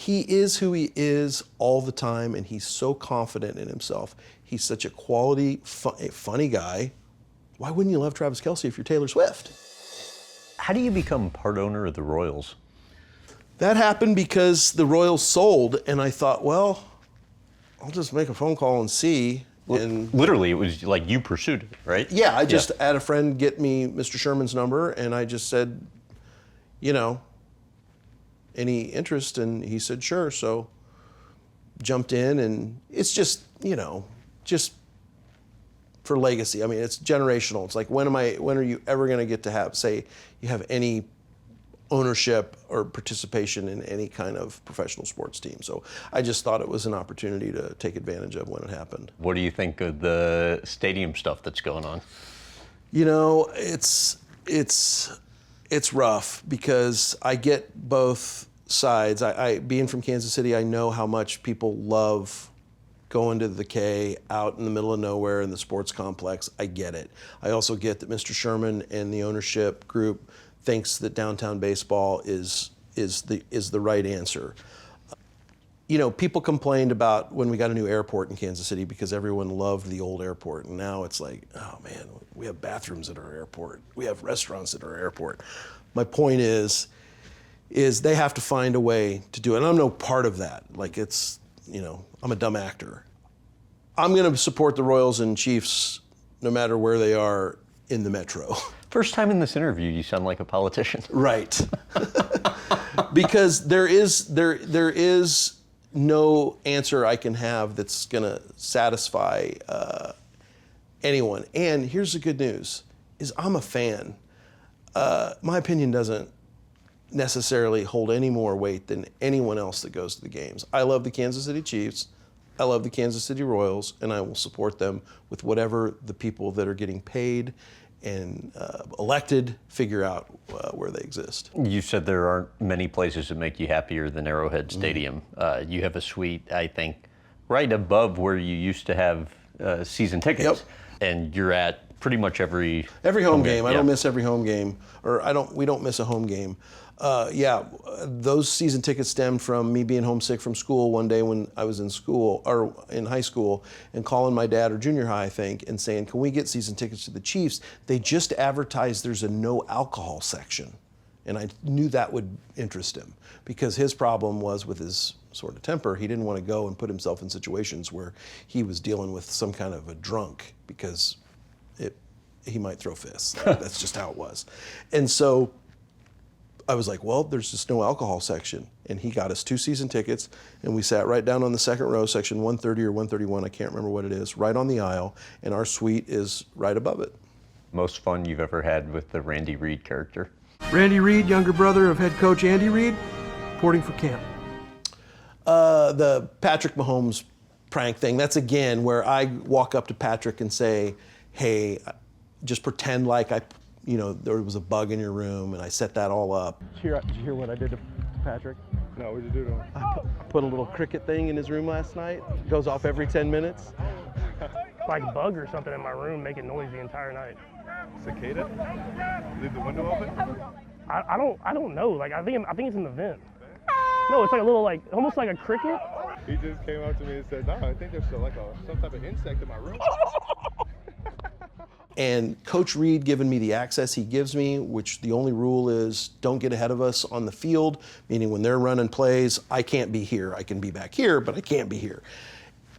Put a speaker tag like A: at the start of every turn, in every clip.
A: he is who he is all the time, and he's so confident in himself. He's such a quality, funny guy. Why wouldn't you love Travis Kelce if you're Taylor Swift?
B: How do you become part owner of the Royals?
A: That happened because the Royals sold, and I thought, well, I'll just make a phone call and see. And
B: literally, it was like you pursued it, right?
A: Yeah, I just had a friend get me Mr. Sherman's number, and I just said, you know, any interest? And he said, sure. So jumped in, and it's just, you know, just for legacy. I mean, it's generational. It's like, when are you ever going to get to say you have any ownership or participation in any kind of professional sports team? So I just thought it was an opportunity to take advantage of when it happened.
B: What do you think of the stadium stuff that's going on?
A: You know, it's rough because I get both sides. I being from Kansas City, I know how much people love going to the K out in the middle of nowhere in the sports complex. I get it. I also get that Mr. Sherman and the ownership group thinks that downtown baseball is the right answer. You know, people complained about when we got a new airport in Kansas City because everyone loved the old airport, and now it's like, oh man, we have bathrooms at our airport. We have restaurants at our airport. My point is they have to find a way to do it, and I'm no part of that. Like, it's, you know, I'm a dumb actor. I'm going to support the Royals and Chiefs no matter where they are in the metro.
B: First time in this interview, you sound like a politician.
A: Right. Because there is no answer I can have that's going to satisfy anyone. And here's the good news, is I'm a fan. My opinion doesn't necessarily hold any more weight than anyone else that goes to the games. I love the Kansas City Chiefs. I love the Kansas City Royals, and I will support them with whatever the people that are getting paid and elected figure out where they exist.
B: You said there aren't many places that make you happier than Arrowhead Stadium. You have a suite, I think, right above where you used to have season tickets.
A: Yep.
B: And you're at pretty much every
A: home game. I don't miss every home game, or we don't miss a home game. Those season tickets stemmed from me being homesick from school one day when I was in school, or in high school, and calling my dad, or junior high, I think, and saying, can we get season tickets to the Chiefs? They just advertised there's a no alcohol section. And I knew that would interest him, because his problem was with his sort of temper. He didn't want to go and put himself in situations where he was dealing with some kind of a drunk, because he might throw fists. Like, that's just how it was. And so I was like, well, there's this no alcohol section. And he got us 2 season tickets, and we sat right down on the second row, section 130 or 131, I can't remember what it is, right on the aisle, and our suite is right above it.
B: Most fun you've ever had with the Randy Reid character?
C: Randy Reid, younger brother of head coach Andy Reid, reporting for camp.
A: The Patrick Mahomes prank thing, that's again where I walk up to Patrick and say, hey, just pretend like there was a bug in your room, and I set that all up.
C: Did you hear what I did to Patrick?
D: No, what'd you do to him?
C: I put a little cricket thing in his room last night. It goes off every 10 minutes.
E: Like a bug or something in my room making noise the entire night.
D: Cicada? Leave the window open?
E: I don't know. Like I think it's in the vent. No, it's like a little, like almost like a cricket.
D: He just came up to me and said, no, I think there's some type of insect in my room.
A: And Coach Reid giving me the access he gives me, which the only rule is don't get ahead of us on the field, meaning when they're running plays, I can't be here. I can be back here, but I can't be here.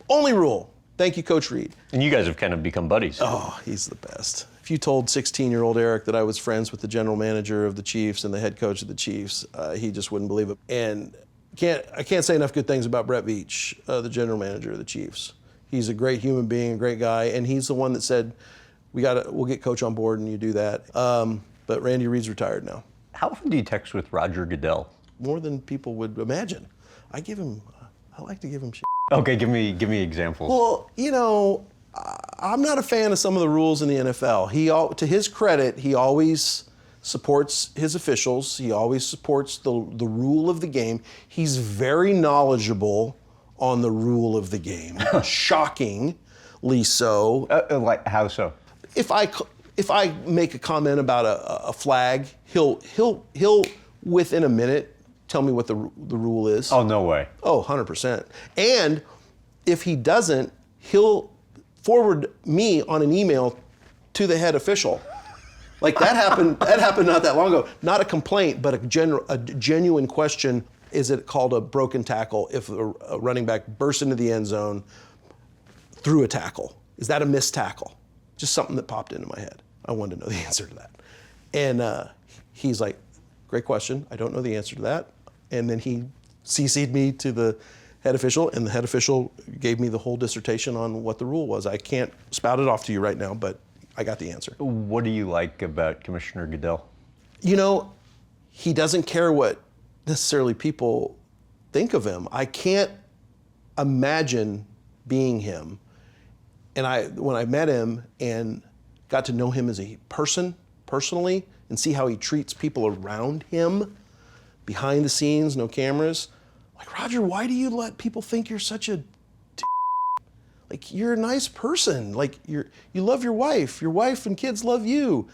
A: Only rule. Thank you, Coach Reid.
B: And you guys have kind of become buddies.
A: Oh, he's the best. If you told 16-year-old Eric that I was friends with the general manager of the Chiefs and the head coach of the Chiefs, he just wouldn't believe it. And I can't say enough good things about Brett Veach, the general manager of the Chiefs. He's a great human being, a great guy, and he's the one that said, we'll get Coach on board and you do that. But Randy Reid's retired now.
B: How often do you text with Roger Goodell?
A: More than people would imagine. I like to give him shit.
B: Okay, give me examples.
A: Well, I'm not a fan of some of the rules in the NFL. To his credit, he always supports his officials. He always supports the rule of the game. He's very knowledgeable on the rule of the game. Shockingly so.
B: Like how so?
A: If I make a comment about a flag, he'll within a minute tell me what the rule is.
B: Oh, no way.
A: Oh, 100%. And if he doesn't, he'll forward me on an email to the head official. Like that happened not that long ago. Not a complaint, but a genuine question. Is it called a broken tackle if a running back bursts into the end zone through a tackle? Is that a missed tackle? Just something that popped into my head. I wanted to know the answer to that. And he's like, great question. I don't know the answer to that. And then he CC'd me to the head official, and the head official gave me the whole dissertation on what the rule was. I can't spout it off to you right now, but I got the answer.
B: What do you like about Commissioner Goodell?
A: You know, he doesn't care what necessarily people think of him. I can't imagine being him. And when I met him and got to know him as a person, personally, and see how he treats people around him, behind the scenes, no cameras, like, Roger, why do you let people think you're such a like, you're a nice person. Like, you love your wife and kids love you.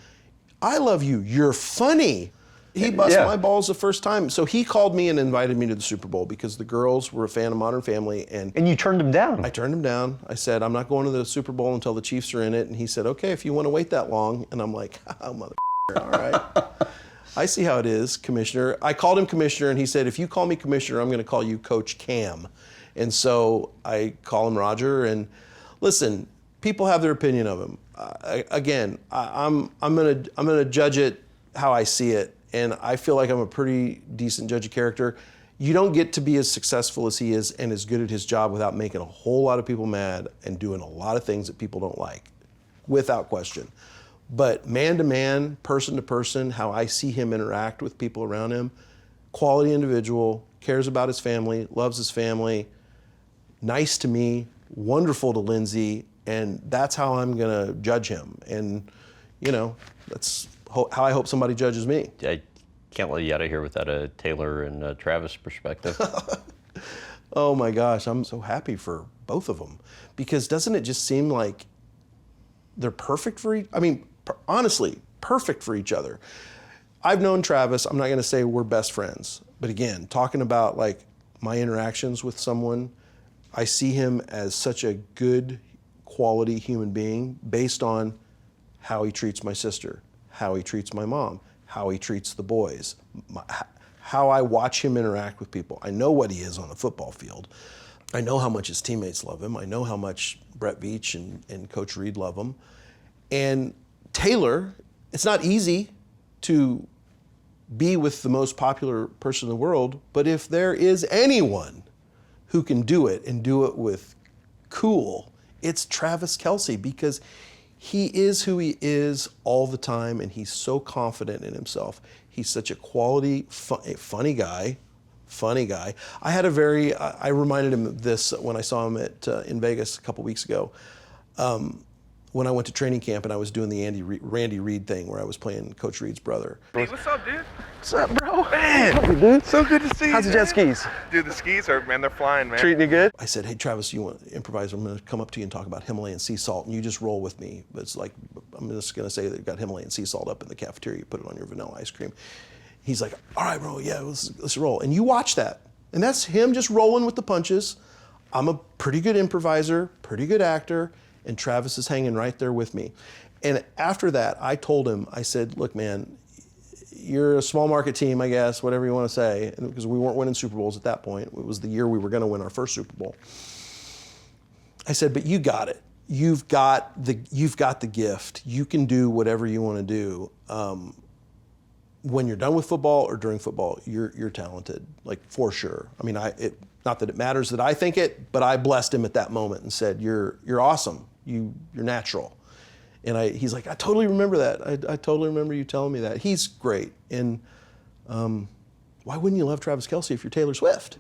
A: I love you. You're funny. He busted my balls the first time. So he called me and invited me to the Super Bowl because the girls were a fan of Modern Family. And
B: you turned him down.
A: I turned him down. I said, I'm not going to the Super Bowl until the Chiefs are in it. And he said, okay, if you want to wait that long. And I'm like, oh, mother, all right. I see how it is, Commissioner. I called him Commissioner, and he said, if you call me Commissioner, I'm going to call you Coach Cam. And so I call him Roger. And listen, people have their opinion of him. I'm gonna judge it how I see it, and I feel like I'm a pretty decent judge of character. You don't get to be as successful as he is and as good at his job without making a whole lot of people mad and doing a lot of things that people don't like, without question. But man to man, person to person, how I see him interact with people around him, quality individual, cares about his family, loves his family, nice to me, wonderful to Lindsay, and that's how I'm gonna judge him. And you know, that's how I hope somebody judges me.
B: I can't let you out of here without a Taylor and Travis perspective.
A: Oh my gosh, I'm so happy for both of them, because doesn't it just seem like they're perfect for honestly, perfect for each other. I've known Travis, I'm not gonna say we're best friends, but again, talking about like my interactions with someone, I see him as such a good quality human being based on how he treats my sister, how he treats my mom, how he treats the boys, how I watch him interact with people. I know what he is on the football field. I know how much his teammates love him. I know how much Brett Veach and Coach Reid love him. And Taylor, it's not easy to be with the most popular person in the world, but if there is anyone who can do it and do it with cool, it's Travis Kelce, because he is who he is all the time, and he's so confident in himself. He's such a quality, funny guy. I reminded him of this when I saw him in Vegas a couple weeks ago. When I went to training camp and I was doing the Randy Reid thing where I was playing Coach Reid's brother.
D: Hey, what's up, dude?
C: What's up, bro?
D: Man,
C: Hey, dude.
D: so good to see you.
C: How's the jet skis?
D: Dude, the skis are, man, they're flying, man.
C: Treating you good?
A: I said, hey, Travis, you want to improvise? I'm going to come up to you and talk about Himalayan sea salt, and you just roll with me. But it's like, I'm just going to say they've got Himalayan sea salt up in the cafeteria. You put it on your vanilla ice cream. He's like, all right, bro, yeah, let's roll. And you watch that. And that's him just rolling with the punches. I'm a pretty good improviser, pretty good actor, and Travis is hanging right there with me. And after that, I told him, I said, look, man, you're a small market team, I guess, whatever you want to say, because we weren't winning Super Bowls at that point. It was the year we were going to win our first Super Bowl. I said, but you got it. You've got the gift. You can do whatever you want to do. When you're done with football or during football, you're talented, like for sure. I mean, not that it matters that I think it, but I blessed him at that moment and said, you're awesome. You're natural. And he's like, I totally remember that. I totally remember you telling me that. He's great. And why wouldn't you love Travis Kelce if you're Taylor Swift?